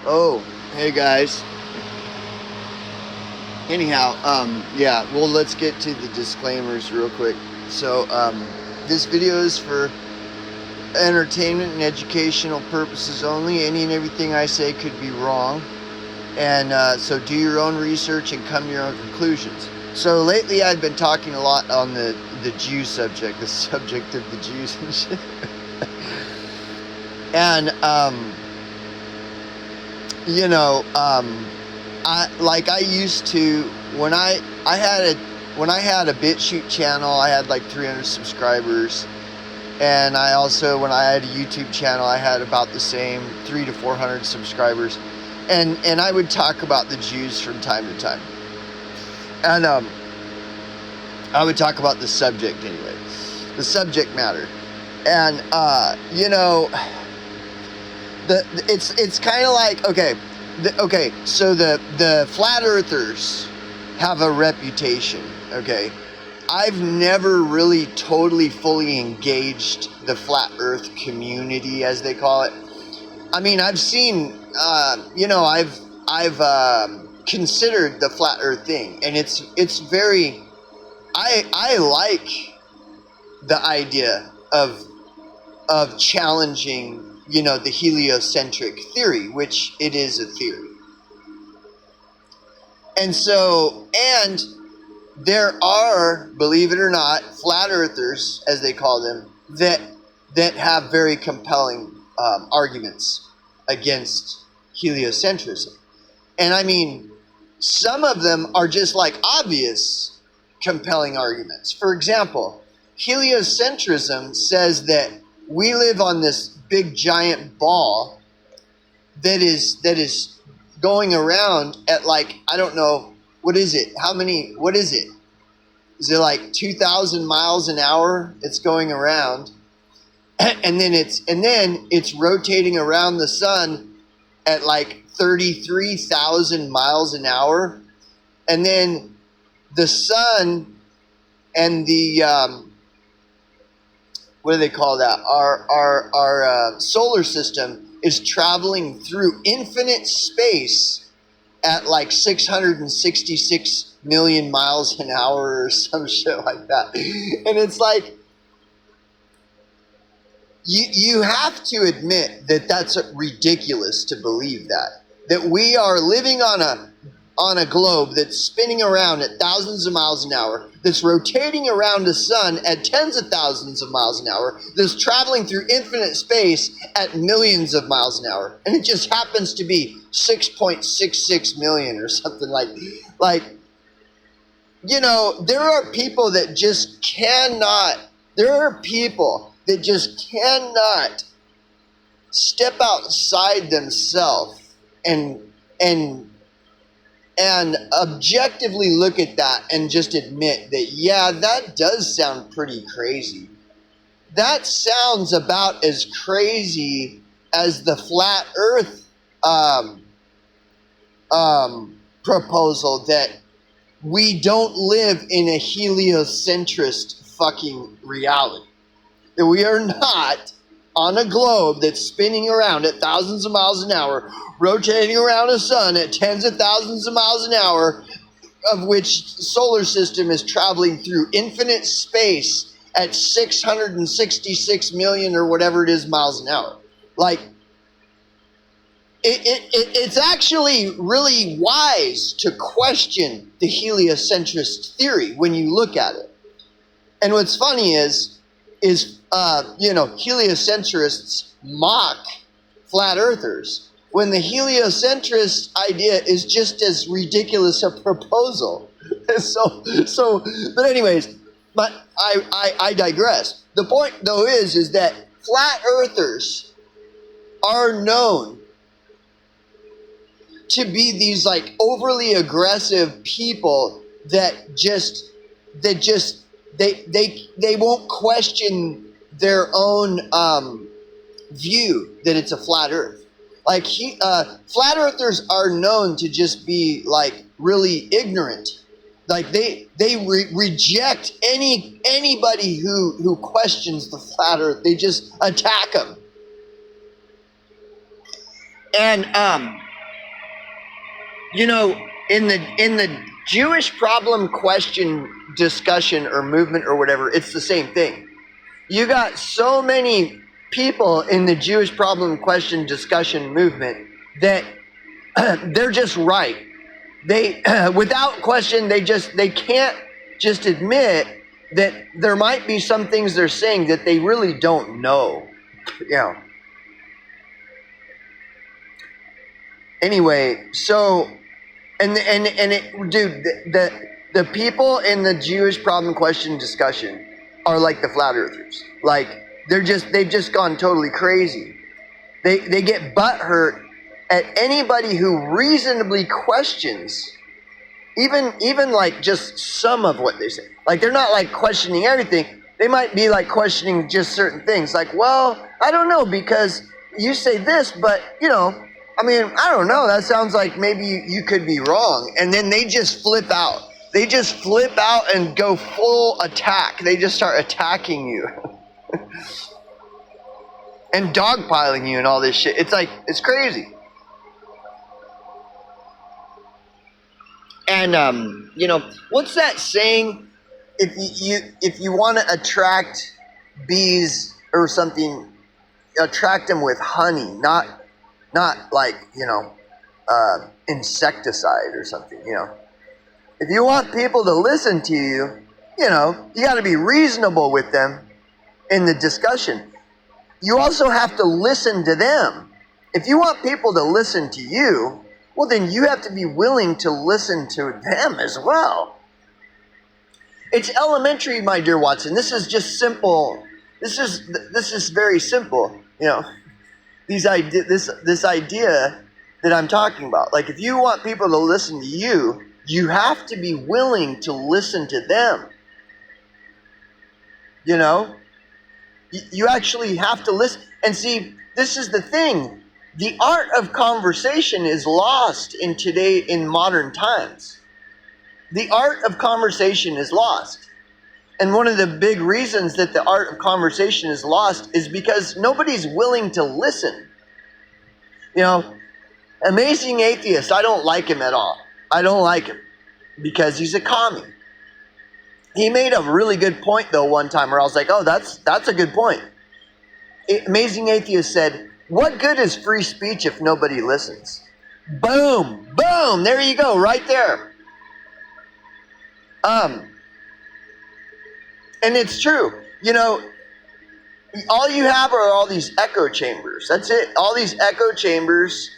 Oh, hey guys. Anyhow, yeah, well, let's get to the disclaimers real quick. So, this video is for entertainment and educational purposes only. Any and everything I say could be wrong. And so do your own research and come to your own conclusions. So lately I've been talking a lot on the Jew subject, the subject of the Jews and shit. And, I used to, when I had a BitChute channel, I had like 300 subscribers. And I also, when I had a YouTube channel, I had about the same, 300 to 400 subscribers. And I would talk about the Jews from time to time. And I would talk about the subject anyway, the subject matter. And it's kind of like, so the flat earthers have a reputation. Okay, I've never really totally fully engaged the flat earth community, as they call it. I mean, I've seen, I've considered the flat earth thing, and it's very, I like the idea of challenging, the heliocentric theory, which it is a theory. And so, and there are, believe it or not, flat earthers, as they call them, that have very compelling arguments against heliocentrism. And I mean, some of them are just like obvious compelling arguments. For example, heliocentrism says that we live on this big giant ball that is going around at, like, I don't know, what is it? What is it? Is it like 2,000 miles an hour it's going around? And then it's rotating around the sun at like 33,000 miles an hour. And then the sun and the what do they call that? Our solar system is traveling through infinite space at like 666 million miles an hour or some shit like that. And it's like, you have to admit that that's ridiculous to believe that we are living on a globe that's spinning around at thousands of miles an hour, that's rotating around the sun at tens of thousands of miles an hour, that's traveling through infinite space at millions of miles an hour, and it just happens to be 6.66 million or something like, there are people that just cannot, step outside themselves and objectively look at that and just admit that, yeah, that does sound pretty crazy. That sounds about as crazy as the flat earth proposal that we don't live in a heliocentrist fucking reality. That we are not on a globe that's spinning around at thousands of miles an hour, rotating around a sun at tens of thousands of miles an hour, of which solar system is traveling through infinite space at 666 million or whatever it is miles an hour. Like, it's actually really wise to question the heliocentrist theory when you look at it. And what's funny is heliocentrists mock flat earthers when the heliocentrist idea is just as ridiculous a proposal. But anyways, I digress. The point though is that flat earthers are known to be these like overly aggressive people that they won't question their own view that it's a flat earth. Like flat earthers are known to just be like really ignorant. Like they reject anybody who questions the flat earth. They just attack them. And You know, in the Jewish problem question discussion or movement or whatever, it's the same thing. You got so many people in the Jewish problem question discussion movement that they're just right. They, without question, they can't just admit that there might be some things they're saying that they really don't know. You know. Anyway, so and it, dude, the people in the Jewish problem question discussion are like the flat earthers. Like they've just gone totally crazy. They get butthurt at anybody who reasonably questions even like just some of what they say. Like they're not like questioning everything. They might be like questioning just certain things. Like, well, I don't know because you say this, but you know, I mean, I don't know. That sounds like maybe you could be wrong. And then they just flip out. They just flip out and go full attack. They just start attacking you. And dogpiling you and all this shit. It's like, it's crazy. And, you know, what's that saying? If you want to attract bees or something, attract them with honey, not like, you know, insecticide or something, you know. If you want people to listen to you, you know, you got to be reasonable with them in the discussion. You also have to listen to them. If you want people to listen to you, well, then you have to be willing to listen to them as well. It's elementary, my dear Watson. This is just simple. This is very simple, you know. This idea that I'm talking about. Like, if you want people to listen to you, you have to be willing to listen to them. You know? You actually have to listen. And see, this is the thing. The art of conversation is lost in modern times. The art of conversation is lost. And one of the big reasons that the art of conversation is lost is because nobody's willing to listen. You know, Amazing Atheist, I don't like him at all. I don't like him because he's a commie. He made a really good point, though, one time where I was like, oh, that's a good point. Amazing Atheist said, what good is free speech if nobody listens? Boom, boom, there you go, right there. And it's true. You know, all you have are all these echo chambers. That's it. All these echo chambers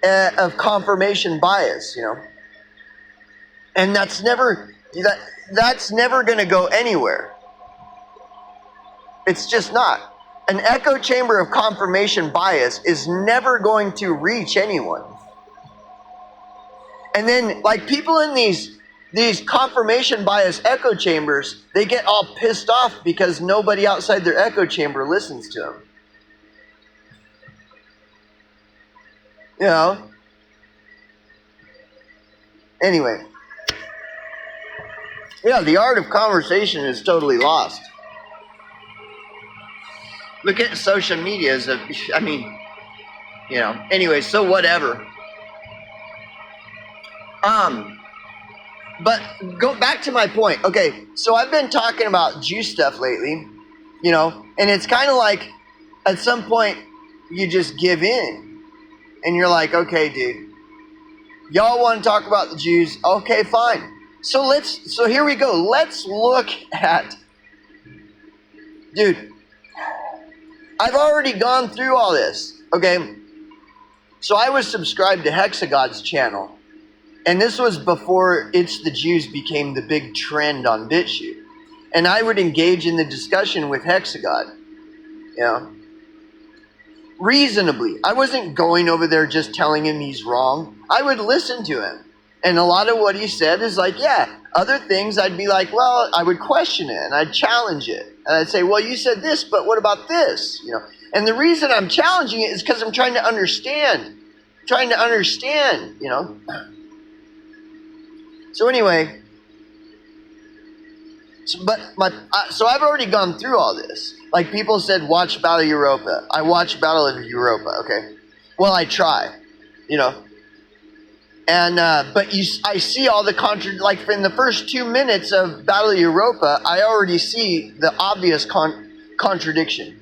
of confirmation bias, you know. And that's never going to go anywhere. It's just not. An echo chamber of confirmation bias is never going to reach anyone. And then, like, people in these confirmation bias echo chambers, they get all pissed off because nobody outside their echo chamber listens to them. You know? Anyway. Yeah, the art of conversation is totally lost. Look at social media as I mean, you know, anyway, so whatever. But go back to my point. Okay, so I've been talking about Jew stuff lately, you know, and it's kind of like at some point you just give in. And you're like, okay, dude, y'all want to talk about the Jews? Okay, fine. So here we go. Let's look at, dude, I've already gone through all this, okay? So I was subscribed to Hexagod's channel. And this was before It's the Jews became the big trend on BitChute. And I would engage in the discussion with Hexagod, you know, reasonably. I wasn't going over there just telling him he's wrong. I would listen to him. And a lot of what he said is like, yeah. Other things I'd be like, well, I would question it and I'd challenge it. And I'd say, well, you said this, but what about this? You know. And the reason I'm challenging it is because I'm trying to understand. You know. So anyway, so I've already gone through all this. Like people said, watch Battle of Europa. I watch Battle of Europa, okay? Well, I try, you know. And but I see all the like in the first 2 minutes of Battle of Europa, I already see the obvious contradiction.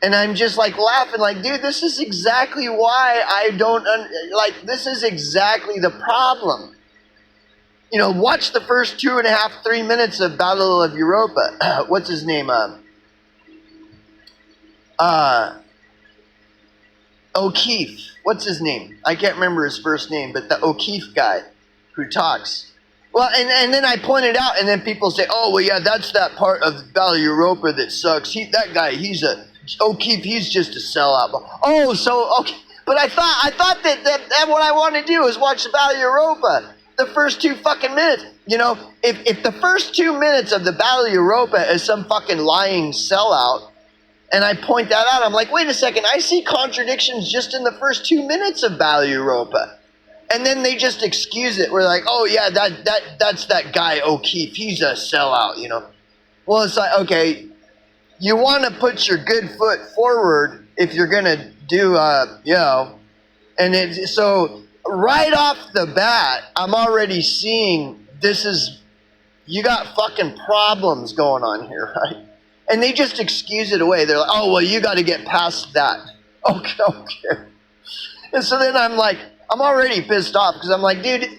And I'm just like laughing, like, dude, this is exactly why I don't, this is exactly the problem. You know, watch the first 2.5, 3 minutes of Battle of Europa. What's his name? O'Keefe. What's his name? I can't remember his first name, but the O'Keefe guy who talks. Well, and then I pointed out, and then people say, oh, well, yeah, that's that part of Battle of Europa that sucks. That guy, O'Keefe, he's just a sellout. Oh, so, okay. But I thought that what I want to do is watch the Battle of Europa. The first 2 fucking minutes. You know, if the first 2 minutes of the Battle of Europa is some fucking lying sellout, and I point that out, I'm like, wait a second, I see contradictions just in the first 2 minutes of Battle of Europa. And then they just excuse it. We're like, oh yeah, that's that guy O'Keefe. He's a sellout, you know. Well, it's like, okay, you want to put your good foot forward if you're going to do, you know, and so right off the bat, I'm already seeing you got fucking problems going on here, right? And they just excuse it away. They're like, oh, well, you got to get past that. Okay. And so then I'm like, I'm already pissed off because I'm like, dude,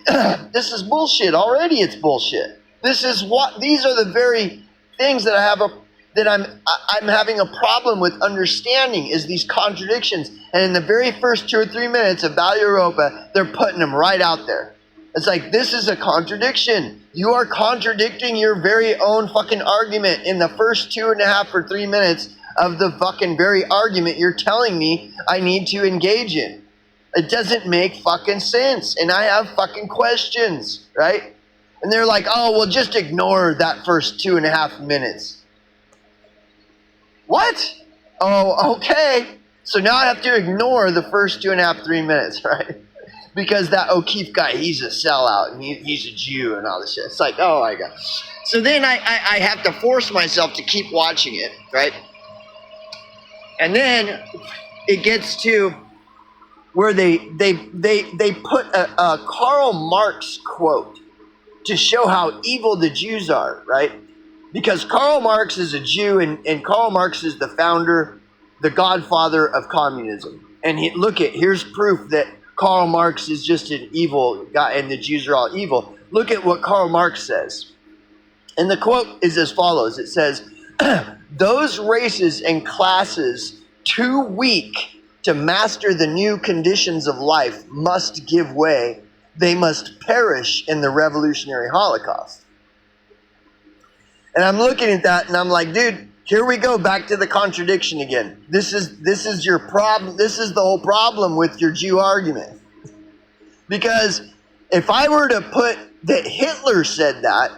this is bullshit. Already it's bullshit. These are the very things that I'm having a problem with understanding is these contradictions. And in the very first 2 or 3 minutes of Battle of Europa, they're putting them right out there. It's like, this is a contradiction. You are contradicting your very own fucking argument in the first 2.5 or 3 minutes of the fucking very argument you're telling me I need to engage in. It doesn't make fucking sense. And I have fucking questions, right? And they're like, oh, well, just ignore that first 2.5 minutes. What? Oh, okay. So now I have to ignore the first 2.5, 3 minutes, right? Because that O'Keefe guy, he's a sellout, and he's a Jew and all this shit. It's like, oh my God. So then I have to force myself to keep watching it, right? And then it gets to where they put a Karl Marx quote to show how evil the Jews are, right? Because Karl Marx is a Jew, and Karl Marx is the founder, the godfather of communism. And here's proof that Karl Marx is just an evil guy and the Jews are all evil. Look at what Karl Marx says. And the quote is as follows. It says, those races and classes too weak to master the new conditions of life must give way. They must perish in the revolutionary Holocaust. And I'm looking at that and I'm like, dude, here we go back to the contradiction again. This is your problem. This is the whole problem with your Jew argument. Because if I were to put that Hitler said that,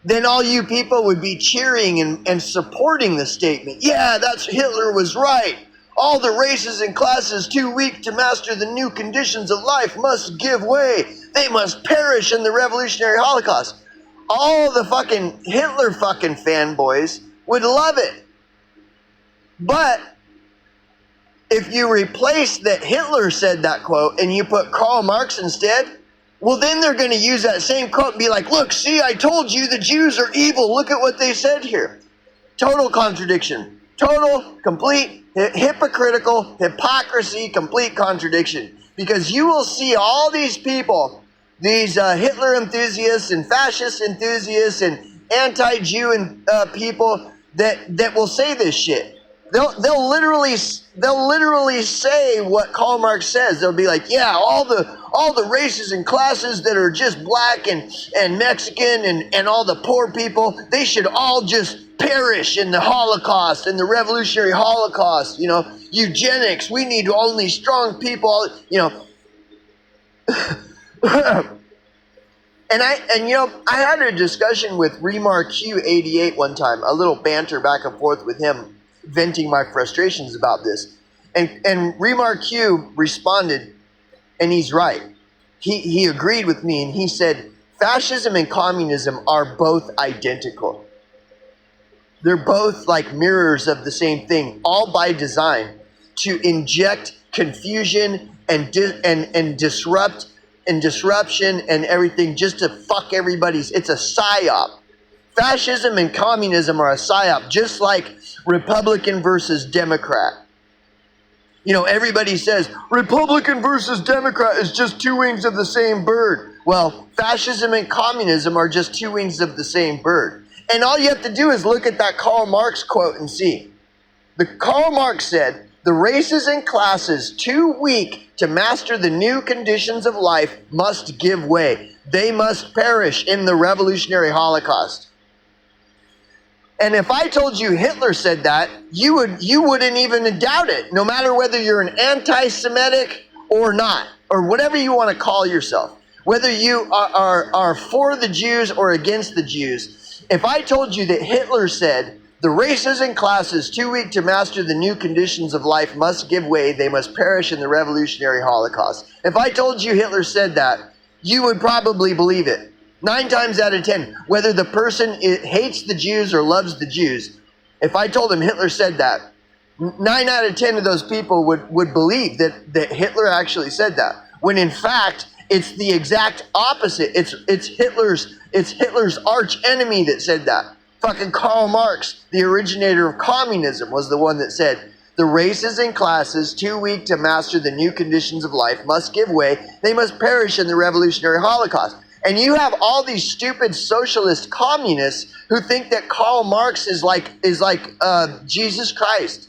then all you people would be cheering and supporting the statement. Yeah, Hitler was right. All the races and classes too weak to master the new conditions of life must give way. They must perish in the revolutionary Holocaust. All the fucking Hitler fucking fanboys would love it. But if you replace that Hitler said that quote and you put Karl Marx instead, well, then they're going to use that same quote and be like, look, see, I told you the Jews are evil. Look at what they said here. Total contradiction. Total, complete, hypocritical, hypocrisy, complete contradiction. Because you will see all these people, these Hitler enthusiasts and fascist enthusiasts and anti-Jew people that will say this shit. They'll literally say what Karl Marx says. They'll be like, yeah, all the races and classes that are just black and Mexican and all the poor people, they should all just perish in the Holocaust, in the revolutionary Holocaust. You know, eugenics. We need only strong people. You know. And I had a discussion with Remar Q88 one time, a little banter back and forth with him, venting my frustrations about this. And Remar Q responded, and he's right. He agreed with me, and he said, fascism and communism are both identical. They're both like mirrors of the same thing, all by design, to inject confusion and disrupt and disruption and everything just to fuck everybody's. It's a psyop. Fascism and communism are a psyop, just like Republican versus Democrat. You know, everybody says Republican versus Democrat is just two wings of the same bird. Well, fascism and communism are just two wings of the same bird. And all you have to do is look at that Karl Marx quote and see. Karl Marx said, "The races and classes too weak to master the new conditions of life must give way. They must perish in the revolutionary Holocaust." And if I told you Hitler said that, you wouldn't even doubt it, no matter whether you're an anti-Semitic or not, or whatever you want to call yourself, whether you are for the Jews or against the Jews. If I told you that Hitler said, "The races and classes too weak to master the new conditions of life must give way, they must perish in the revolutionary Holocaust." If I told you Hitler said that, you would probably believe it. 9 times out of 10, whether the person hates the Jews or loves the Jews, if I told him Hitler said that, 9 out of 10 of those people would believe that Hitler actually said that. When in fact, it's the exact opposite. It's Hitler's arch enemy that said that. Fucking Karl Marx, the originator of communism, was the one that said, "The races and classes too weak to master the new conditions of life must give way. They must perish in the revolutionary Holocaust." And you have all these stupid socialist communists who think that Karl Marx is like Jesus Christ,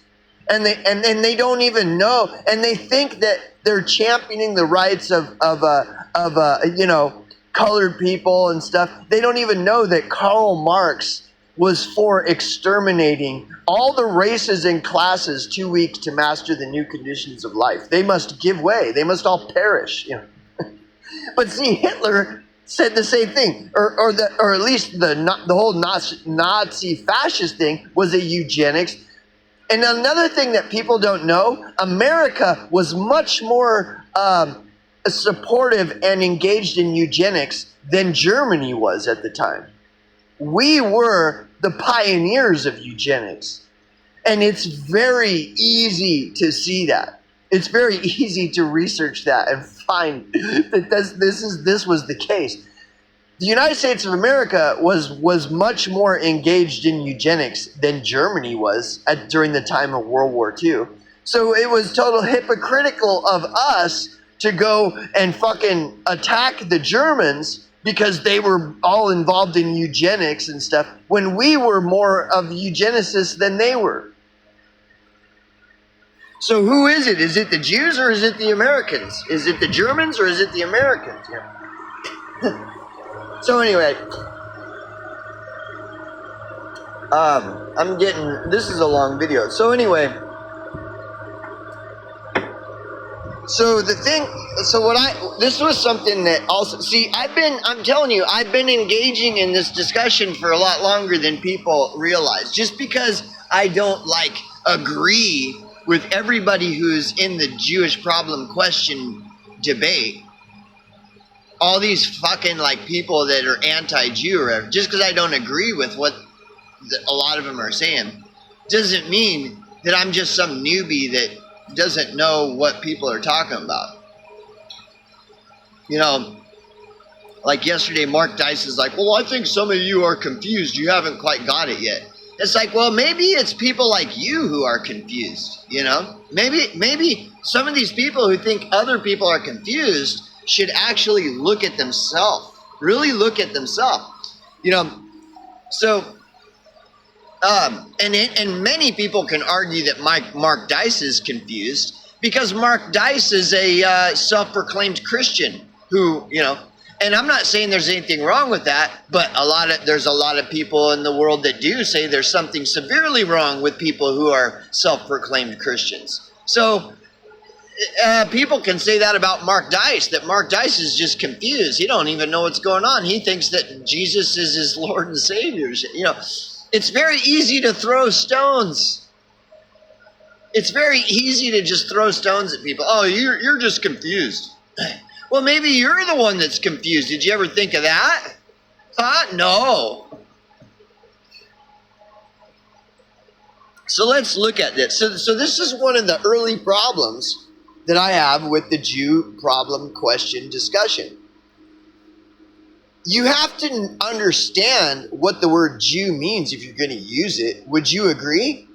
and they don't even know, and they think that they're championing the rights of colored people and stuff. They don't even know that Karl Marx was for exterminating all the races and classes too weak to master the new conditions of life. They must give way. They must all perish. You know. But see, Hitler said the same thing, or at least the whole Nazi fascist thing was a eugenics. And another thing that people don't know, America was much more supportive and engaged in eugenics than Germany was at the time. We were the pioneers of eugenics, and it's very easy to see that. It's very easy to research that and find that this was the case. The United States of America was much more engaged in eugenics than Germany was during the time of World War II. So it was total hypocritical of us to go and fucking attack the Germans because they were all involved in eugenics and stuff, when we were more of eugenicists than they were. So who is it? Is it the Jews or is it the Americans? Is it the Germans or is it the Americans? Yeah. So anyway, this is a long video. So anyway, this was something that also, see, I'm telling you, I've been engaging in this discussion for a lot longer than people realize. Just because I don't agree with everybody who's in the Jewish problem question debate, all these fucking people that are anti-Jew, or whatever, just because I don't agree with what a lot of them are saying, doesn't mean that I'm just some newbie that doesn't know what people are talking about. You know, like yesterday, Mark Dice is like, "Well, I think some of you are confused. You haven't quite got it yet." It's like, well, maybe it's people like you who are confused, you know? Maybe some of these people who think other people are confused should actually look at themselves, really look at themselves, you know? So, and many people can argue that Mark Dice is confused because Mark Dice is a self-proclaimed Christian who, you know, and I'm not saying there's anything wrong with that, but there's a lot of people in the world that do say there's something severely wrong with people who are self-proclaimed Christians. So people can say that about Mark Dice, that Mark Dice is just confused. He don't even know what's going on. He thinks that Jesus is his Lord and Savior. You know, it's very easy to throw stones. It's very easy to just throw stones at people. Oh, you're just confused. Well, maybe you're the one that's confused. Did you ever think of that? Huh? No. So let's look at this. So this is one of the early problems that I have with the Jew problem question discussion. You have to understand what the word Jew means if you're going to use it. Would you agree?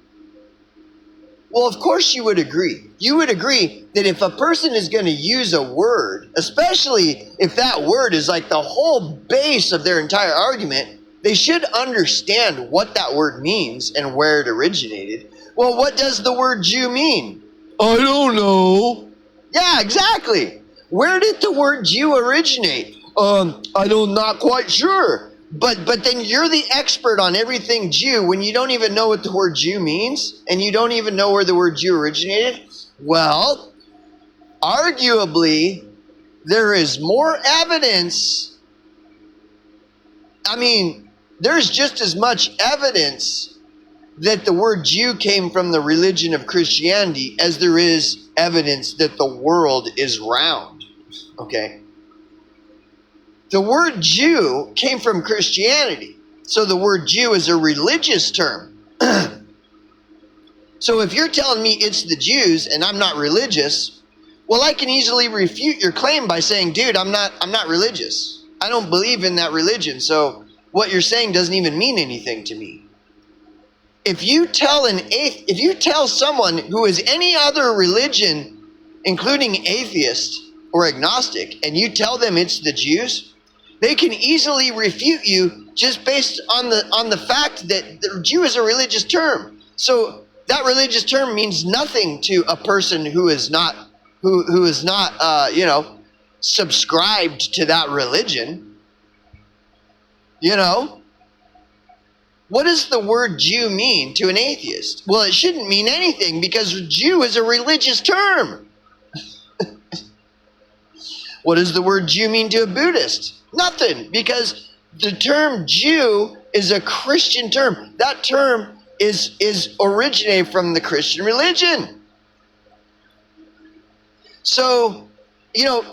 Well, of course you would agree. You would agree that if a person is going to use a word, especially if that word is like the whole base of their entire argument, they should understand what that word means and where it originated. Well, what does the word Jew mean? I don't know. Yeah, exactly. Where did the word Jew originate? Not quite sure. But then you're the expert on everything Jew when you don't even know what the word Jew means and you don't even know where the word Jew originated? Well, arguably, there is more evidence. I mean, there's just as much evidence that the word Jew came from the religion of Christianity as there is evidence that the world is round. Okay? The word Jew came from Christianity. So the word Jew is a religious term. So if you're telling me it's the Jews and I'm not religious, well, I can easily refute your claim by saying, dude, I'm not religious. I don't believe in that religion. So what you're saying doesn't even mean anything to me. If you tell someone who is any other religion, including atheist or agnostic, and you tell them it's the Jews, they can easily refute you just based on the fact that the Jew is a religious term. So that religious term means nothing to a person who is not subscribed to that religion. You know? What does the word Jew mean to an atheist? Well, it shouldn't mean anything because Jew is a religious term. What does the word Jew mean to a Buddhist? Nothing, because the term Jew is a Christian term. That term is originated from the Christian religion. So,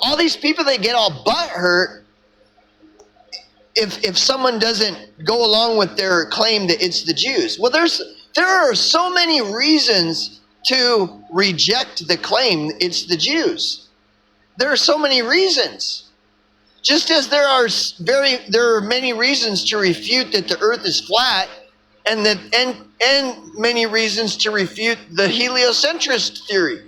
all these people, they get all butthurt if someone doesn't go along with their claim that it's the Jews. Well, there are so many reasons to reject the claim it's the Jews. There are so many reasons. Just as there are many reasons to refute that the earth is flat and many reasons to refute the heliocentrist theory.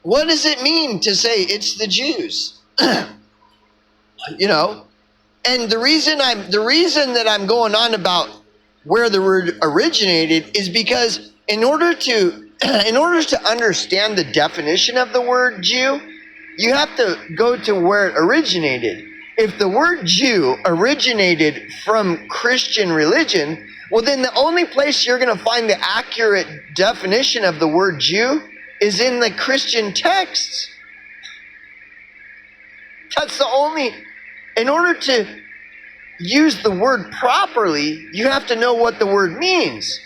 What does it mean to say it's the Jews? And the reason that I'm going on about where the word originated is because in order to understand the definition of the word Jew, you have to go to where it originated. If the word Jew originated from Christian religion, well, then the only place you're going to find the accurate definition of the word Jew is in the Christian texts. That's the only... In order to use the word properly, you have to know what the word means.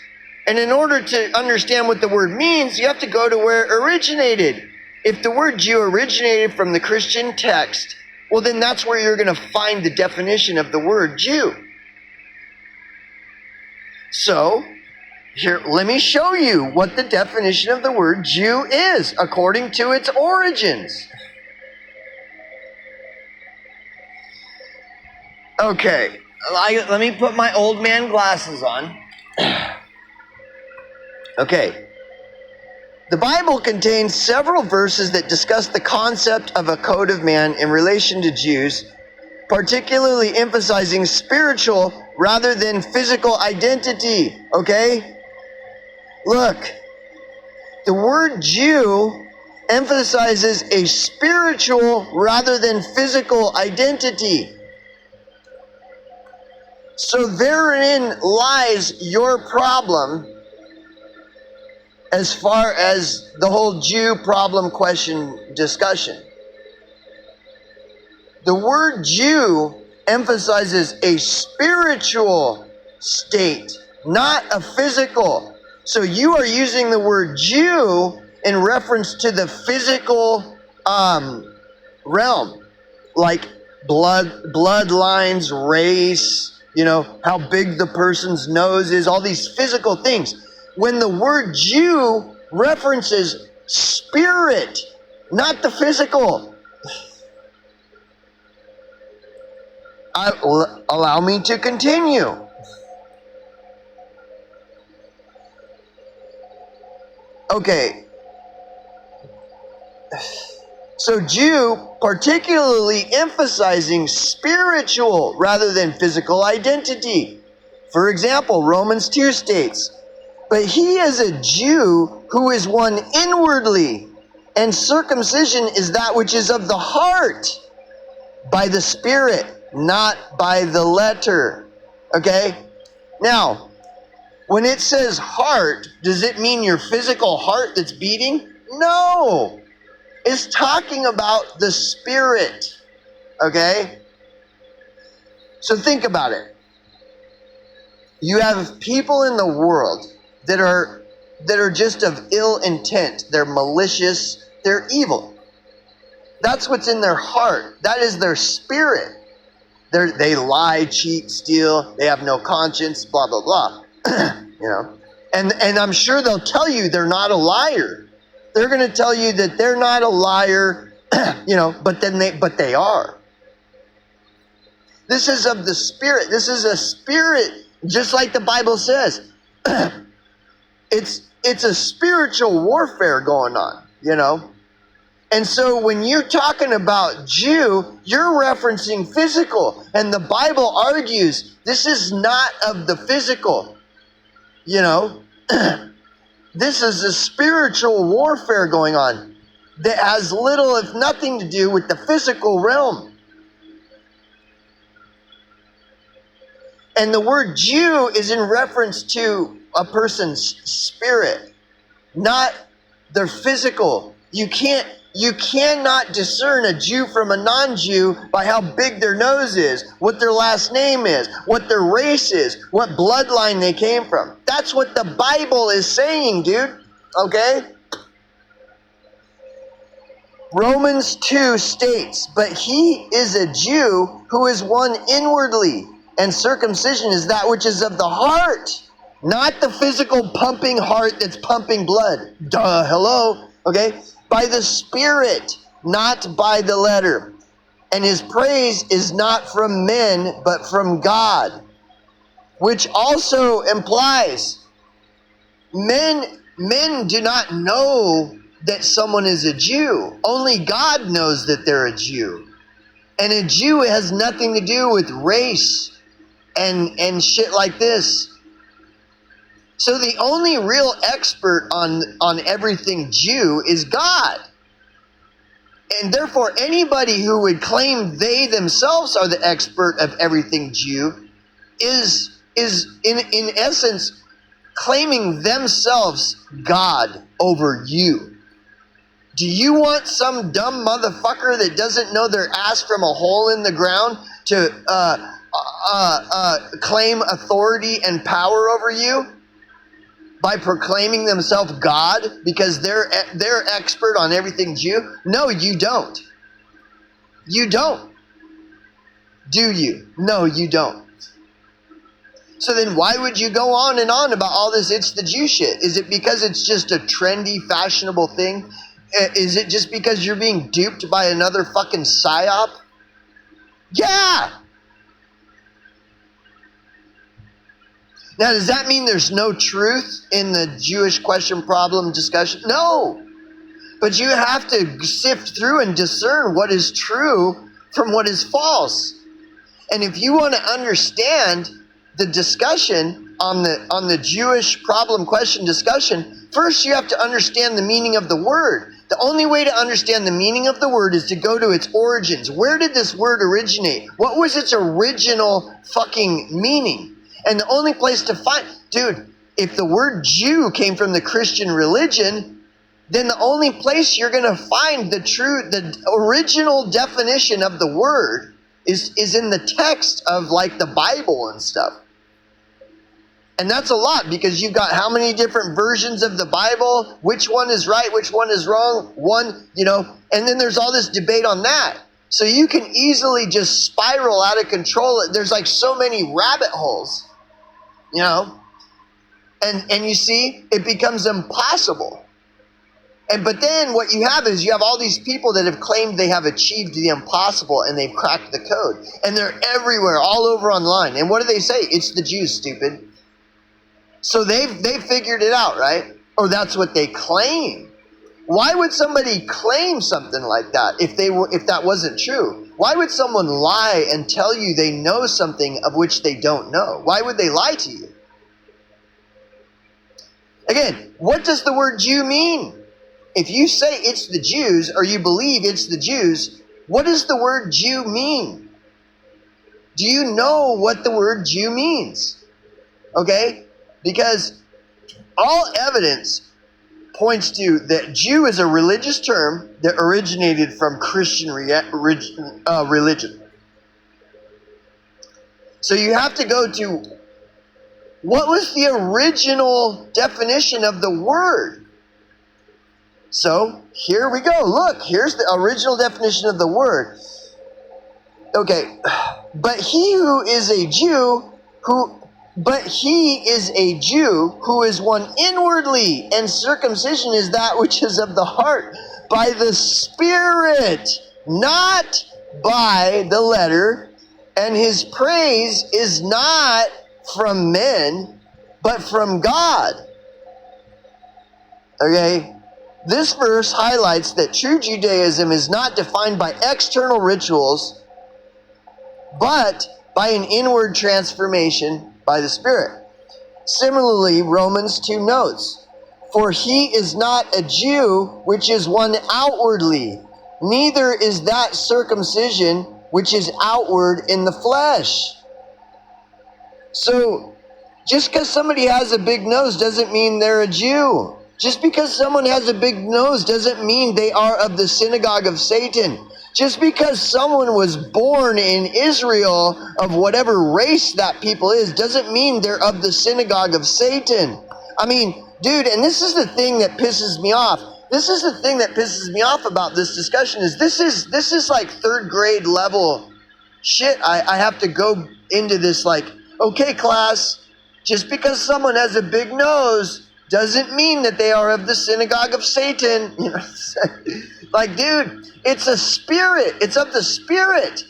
And in order to understand what the word means, you have to go to where it originated. If the word Jew originated from the Christian text, well, then that's where you're going to find the definition of the word Jew. So, here, let me show you what the definition of the word Jew is according to its origins. Okay, let me put my old man glasses on. Okay. The Bible contains several verses that discuss the concept of a code of man in relation to Jews, particularly emphasizing spiritual rather than physical identity. Okay? Look, the word Jew emphasizes a spiritual rather than physical identity. So therein lies your problem as far as the whole Jew problem question discussion. The word Jew emphasizes a spiritual state, not a physical. So you are using the word Jew in reference to the physical realm, like bloodlines, race, how big the person's nose is, all these physical things. When the word Jew references spirit, not the physical. Allow me to continue. Okay. So Jew, particularly emphasizing spiritual rather than physical identity. For example, Romans 2 states, "But he is a Jew who is one inwardly, and circumcision is that which is of the heart, by the Spirit, not by the letter." Okay? Now, when it says heart, does it mean your physical heart that's beating? No. It's talking about the spirit. Okay? So think about it. You have people in the world that are just of ill intent. They're malicious. They're evil. That's what's in their heart. That is their spirit. They lie, cheat, steal. They have no conscience, blah, blah, blah. You know? And I'm sure they'll tell you they're not a liar. They're going to tell you that they're not a liar, but they are. This is of the spirit. This is a spirit, just like the Bible says. It's a spiritual warfare going on, And so when you're talking about Jew, you're referencing physical. And the Bible argues this is not of the physical, This is a spiritual warfare going on that has little, if nothing, to do with the physical realm. And the word Jew is in reference to a person's spirit, not their physical. You cannot discern a Jew from a non-Jew by how big their nose is, what their last name is, what their race is, what bloodline they came from. That's what the Bible is saying, dude. Okay? Romans 2 states, "But he is a Jew who is one inwardly, and circumcision is that which is of the heart, not the physical pumping heart that's pumping blood." Duh, hello? Okay? "By the Spirit, not by the letter. And his praise is not from men, but from God." Which also implies men do not know that someone is a Jew. Only God knows that they're a Jew. And a Jew has nothing to do with race and shit like this. So the only real expert on everything Jew is God. And therefore, anybody who would claim they themselves are the expert of everything Jew is in essence claiming themselves God over you. Do you want some dumb motherfucker that doesn't know their ass from a hole in the ground to claim authority and power over you by proclaiming themselves God because they're expert on everything Jew? No, you don't. You don't. Do you? No, you don't. So then why would you go on and on about all this "it's the Jew" shit? Is it because it's just a trendy, fashionable thing? Is it just because you're being duped by another fucking psyop? Yeah! Now, does that mean there's no truth in the Jewish question problem discussion? No! But you have to sift through and discern what is true from what is false. And if you want to understand the discussion on the Jewish problem question discussion, first you have to understand the meaning of the word. The only way to understand the meaning of the word is to go to its origins. Where did this word originate? What was its original fucking meaning? And the only place to find... Dude, if the word Jew came from the Christian religion, then the only place you're going to find the original definition of the word is in the text of like the Bible and stuff. And that's a lot because you've got how many different versions of the Bible? Which one is right? Which one is wrong? And then there's all this debate on that. So you can easily just spiral out of control. There's like so many rabbit holes, And you see, it becomes impossible. But then what you have is you have all these people that have claimed they have achieved the impossible and they've cracked the code. And they're everywhere, all over online. And what do they say? It's the Jews, stupid. So they've figured it out, right? Or that's what they claim. Why would somebody claim something like that if that wasn't true? Why would someone lie and tell you they know something of which they don't know? Why would they lie to you? Again, what does the word Jew mean? If you say it's the Jews, or you believe it's the Jews, what does the word Jew mean? Do you know what the word Jew means? Okay? Because all evidence points to that Jew is a religious term that originated from Christian religion. So you have to go to, what was the original definition of the word? So here we go. Look, here's the original definition of the word. Okay, but he is a Jew who is one inwardly, and circumcision is that which is of the heart by the Spirit, not by the letter, and his praise is not from men, but from God. Okay? This verse highlights that true Judaism is not defined by external rituals, but by an inward transformation by the Spirit. Similarly, Romans 2 notes, for he is not a Jew, which is one outwardly, neither is that circumcision, which is outward in the flesh. So, just because somebody has a big nose doesn't mean they're a Jew. Just because someone has a big nose doesn't mean they are of the synagogue of Satan. Just because someone was born in Israel of whatever race that people is doesn't mean they're of the synagogue of Satan. I mean, dude, and this is the thing that pisses me off. This is the thing that pisses me off about this discussion is this is like third grade level shit. I have to go into this like, okay, class, just because someone has a big nose doesn't mean that they are of the synagogue of Satan. You know, like, dude, it's a spirit. It's of the Spirit.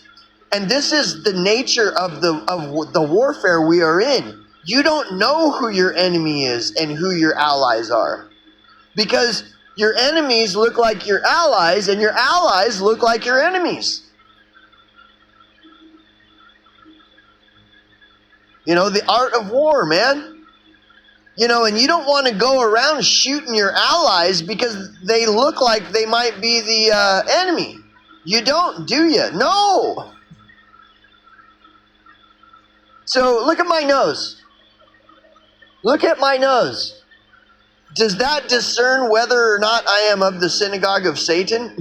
And this is the nature of the warfare we are in. You don't know who your enemy is and who your allies are. Because your enemies look like your allies, and your allies look like your enemies. You know, the art of war, man. You know, and you don't want to go around shooting your allies because they look like they might be the enemy. You don't, do you? No. So look at my nose. Look at my nose. Does that discern whether or not I am of the synagogue of Satan?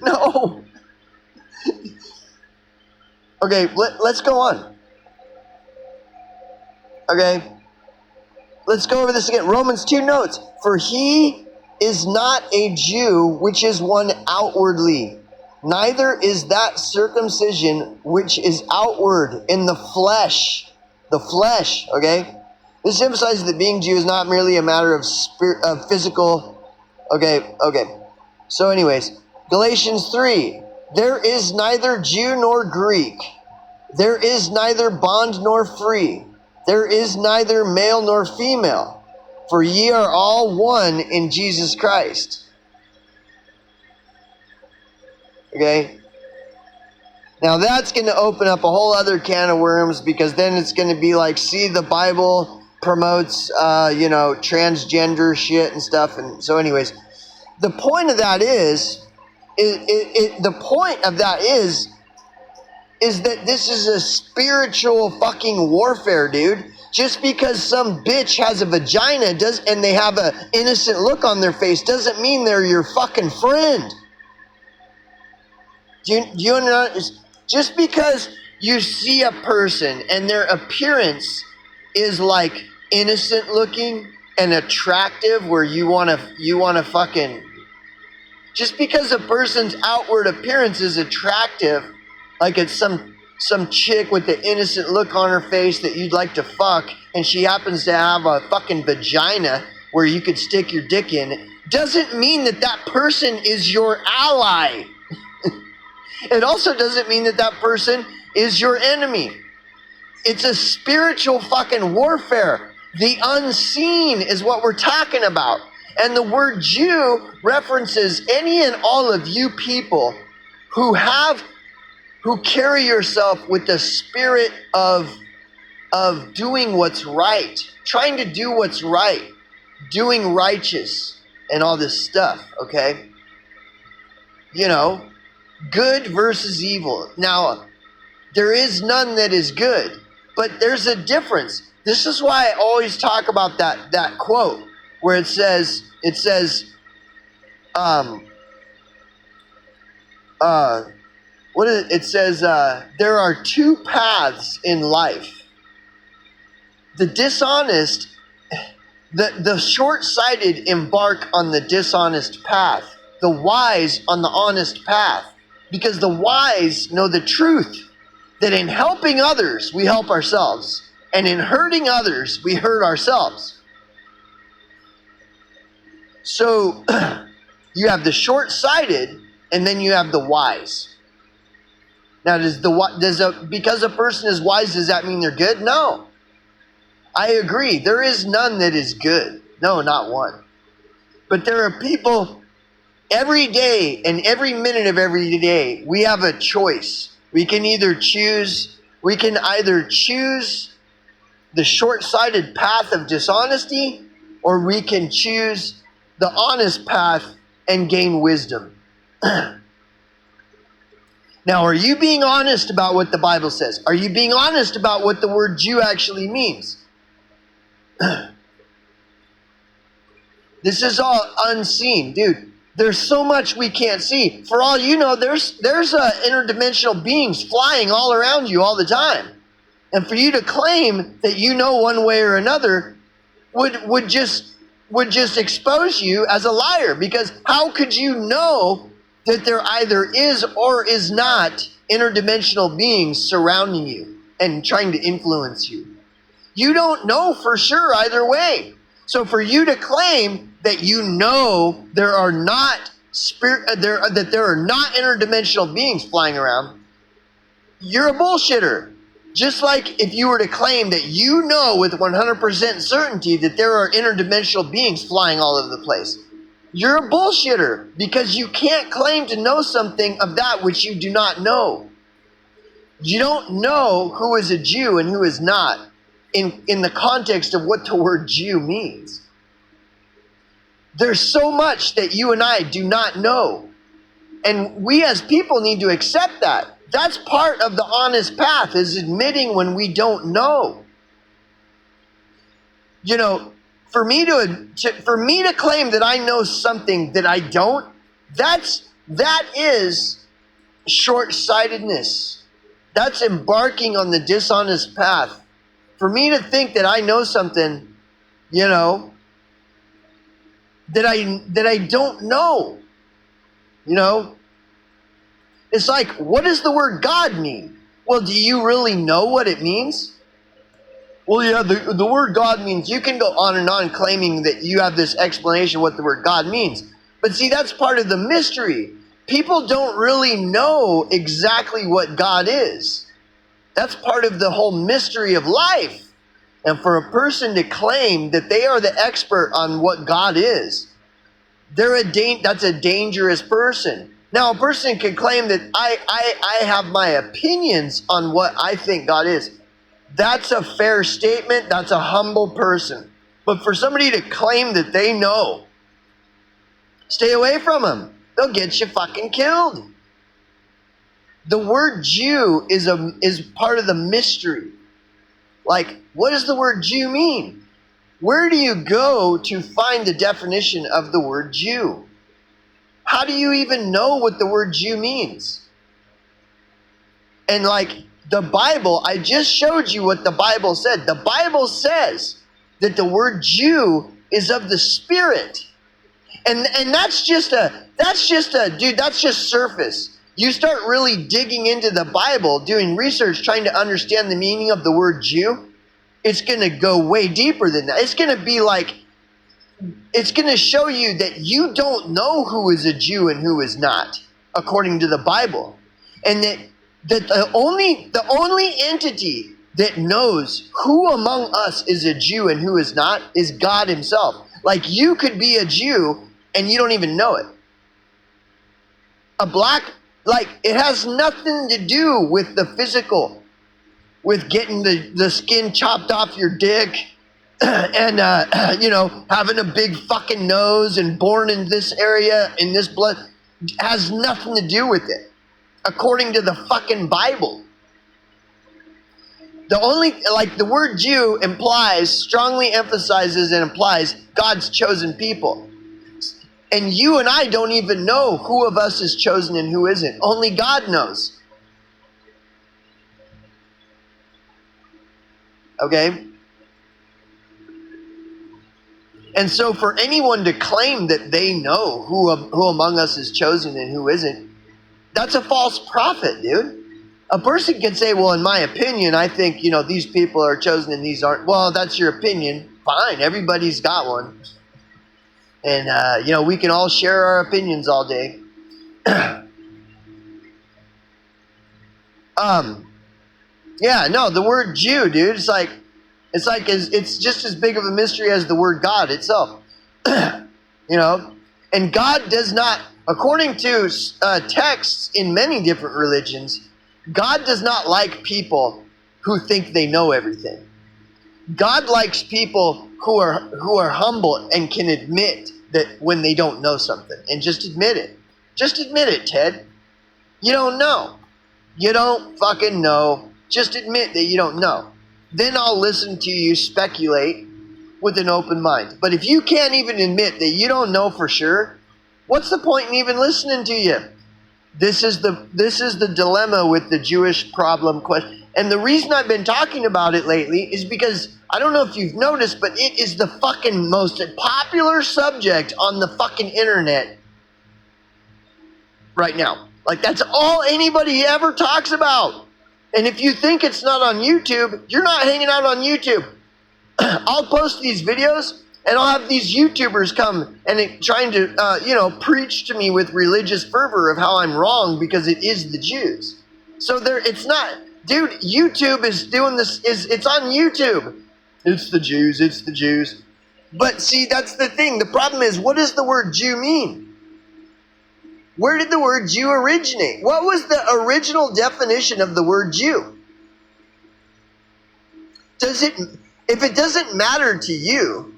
No. Okay, let's go on. Okay. Let's go over this again. Romans 2 notes, for he is not a Jew, which is one outwardly. Neither is that circumcision, which is outward in the flesh. The flesh, okay? This emphasizes that being Jew is not merely a matter of physical. Okay. So anyways, Galatians 3. There is neither Jew nor Greek. There is neither bond nor free. There is neither male nor female, for ye are all one in Jesus Christ. Okay? Now that's going to open up a whole other can of worms, because then it's going to be like, see, the Bible promotes, transgender shit and stuff. And so anyways, the point of that is that this is a spiritual fucking warfare, dude. Just because some bitch has a vagina and they have an innocent look on their face doesn't mean they're your fucking friend. Do you understand? Just because you see a person and their appearance is like innocent looking and attractive, where you want to fucking, just because a person's outward appearance is attractive, like it's some chick with the innocent look on her face that you'd like to fuck, and she happens to have a fucking vagina where you could stick your dick in, doesn't mean that that person is your ally. It also doesn't mean that that person is your enemy. It's a spiritual fucking warfare. The unseen is what we're talking about. And the word Jew references any and all of you people who carry yourself with the spirit of doing what's right, trying to do what's right, doing righteous, and all this stuff, okay? You know, good versus evil. Now, there is none that is good, but there's a difference. This is why I always talk about that quote where it says, there are two paths in life. The dishonest, the short-sighted embark on the dishonest path. The wise on the honest path. Because the wise know the truth, that in helping others, we help ourselves. And in hurting others, we hurt ourselves. So, you have the short-sighted, and then you have the wise. Now, because a person is wise, does that mean they're good? No. I agree. There is none that is good. No, not one. But there are people every day and every minute of every day, we have a choice. We can either choose the short-sighted path of dishonesty, or we can choose the honest path and gain wisdom. Now, are you being honest about what the Bible says? Are you being honest about what the word Jew actually means? This is all unseen, dude. There's so much we can't see. For all you know, there's interdimensional beings flying all around you all the time. And for you to claim that you know one way or another would just expose you as a liar. Because how could you know that there either is or is not interdimensional beings surrounding you and trying to influence you? You don't know for sure either way. So for you to claim that you know there are not interdimensional beings flying around, you're a bullshitter. Just like if you were to claim that you know with 100% certainty that there are interdimensional beings flying all over the place, you're a bullshitter, because you can't claim to know something of that which you do not know. You don't know who is a Jew and who is not in the context of what the word Jew means. There's so much that you and I do not know. And we as people need to accept that. That's part of the honest path, is admitting when we don't know. You know, for me to claim that I know something that I don't, that is short-sightedness. That's embarking on the dishonest path. For me to think that I know something, you know, that I don't know, you know, it's like, what does the word God mean? Well, do you really know what it means? Well, yeah, the word God means, you can go on and on claiming that you have this explanation of what the word God means. But see, that's part of the mystery. People don't really know exactly what God is. That's part of the whole mystery of life. And for a person to claim that they are the expert on what God is, that's a dangerous person. Now, a person can claim that I have my opinions on what I think God is. That's a fair statement. That's a humble person. But for somebody to claim that they know, stay away from them. They'll get you fucking killed. The word Jew is part of the mystery. Like, what does the word Jew mean? Where do you go to find the definition of the word Jew? How do you even know what the word Jew means? And like the Bible, I just showed you what the Bible said. The Bible says that the word Jew is of the Spirit. And that's just surface. You start really digging into the Bible, doing research, trying to understand the meaning of the word Jew, it's going to go way deeper than that. It's going to be like it's going to show you that you don't know who is a Jew and who is not, according to the Bible. And that the only entity that knows who among us is a Jew and who is not is God himself. Like, you could be a Jew and you don't even know it. It has nothing to do with the physical, with getting the skin chopped off your dick and, having a big fucking nose and born in this area, in this blood. It has nothing to do with it, according to the fucking Bible. The word Jew strongly emphasizes and implies God's chosen people. And you and I don't even know who of us is chosen and who isn't. Only God knows. Okay? And so for anyone to claim that they know who among us is chosen and who isn't, that's a false prophet, dude. A person can say, well, in my opinion, I think, these people are chosen and these aren't. Well, that's your opinion. Fine. Everybody's got one. And, we can all share our opinions all day. The word Jew, dude, it's just as big of a mystery as the word God itself. And God does not, according to texts in many different religions, God does not like people who think they know everything. God likes people who are humble and can admit that when they don't know something, and just admit it. Just admit it, Ted. You don't know. You don't fucking know. Just admit that you don't know. Then I'll listen to you speculate with an open mind. But if you can't even admit that you don't know for sure, what's the point in even listening to you? This is the dilemma with the Jewish problem question. And the reason I've been talking about it lately is because, I don't know if you've noticed, but it is the fucking most popular subject on the fucking internet right now. Like, that's all anybody ever talks about. And if you think it's not on YouTube, you're not hanging out on YouTube. I'll post these videos, and I'll have these YouTubers come and trying to, preach to me with religious fervor of how I'm wrong because it is the Jews. So it's not, dude, YouTube is doing this, it's on YouTube. It's the Jews, it's the Jews. But see, that's the thing. The problem is, what does the word Jew mean? Where did the word Jew originate? What was the original definition of the word Jew? If it doesn't matter to you,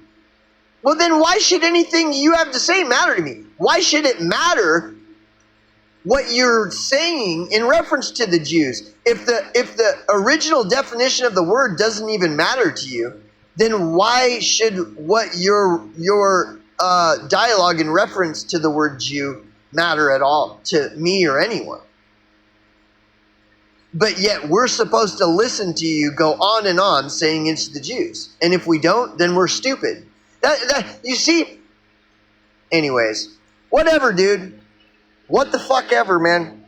well, then why should anything you have to say matter to me? Why should it matter what you're saying in reference to the Jews? If the original definition of the word doesn't even matter to you, then why should what your dialogue in reference to the word Jew matter at all to me or anyone? But yet we're supposed to listen to you go on and on saying it's the Jews. And if we don't, then we're stupid. You see? Anyways, whatever, dude. What the fuck ever, man.